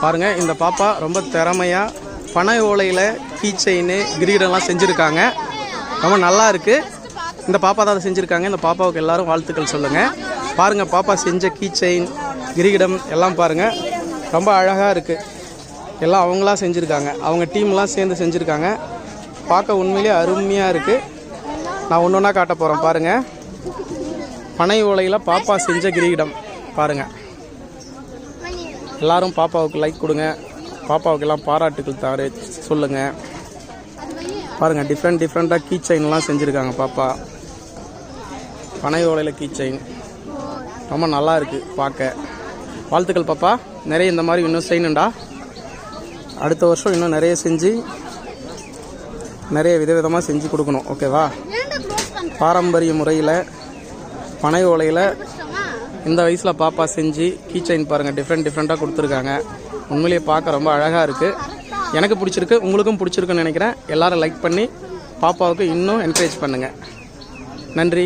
பாருங்கள், இந்த பாப்பா ரொம்ப திறமையாக பனை ஓலையில் கீ செயின் கிரீடெல்லாம் செஞ்சுருக்காங்க. ரொம்ப நல்லா இருக்குது. இந்த பாப்பா தான் அதை செஞ்சுருக்காங்க. இந்த பாப்பாவுக்கு எல்லோரும் வாழ்த்துக்கள் சொல்லுங்கள். பாருங்கள், பாப்பா செஞ்ச கீ செயின் கிரீடம் எல்லாம் பாருங்கள், ரொம்ப அழகாக இருக்குது. எல்லாம் அவங்களாம் செஞ்சுருக்காங்க, அவங்க டீம்லாம் சேர்ந்து செஞ்சுருக்காங்க. பார்க்க உண்மையிலே அருமையாக இருக்குது. நான் ஒன்று ஒன்றா காட்ட போகிறேன். பாருங்கள், பனை ஓலையில் பாப்பா செஞ்ச கிரீடம் பாருங்கள். எல்லோரும் பாப்பாவுக்கு லைக் கொடுங்க, பாப்பாவுக்கு எல்லாம் பாராட்டுக்கள் தாரு சொல்லுங்கள். பாருங்கள், டிஃப்ரெண்ட்டாக கீ செயின்லாம் செஞ்சுருக்காங்க பாப்பா. பனை ஓலையில் கீ செயின் ரொம்ப நல்லா இருக்குது பார்க்க. வாழ்த்துக்கள் பாப்பா. நிறைய இந்த மாதிரி இன்னும் செய்யணுண்டா. அடுத்த வருஷம் இன்னும் நிறைய செஞ்சு நிறைய விதவிதமாக செஞ்சு கொடுக்கணும். ஓகேவா? பாரம்பரிய முறையில் பனை ஓலையில் இந்த வயசில் பாப்பா செஞ்சு கீ செயின் பாருங்கள், டிஃப்ரெண்ட்டாக கொடுத்துருக்காங்க. உண்மையிலேயே பார்க்க ரொம்ப அழகாக இருக்குது. எனக்கு பிடிச்சிருக்கு, உங்களுக்கும் பிடிச்சிருக்குன்னு நினைக்கிறேன். எல்லோரும் லைக் பண்ணி பாப்பாவுக்கு இன்னும் என்கரேஜ் பண்ணுங்கள். நன்றி.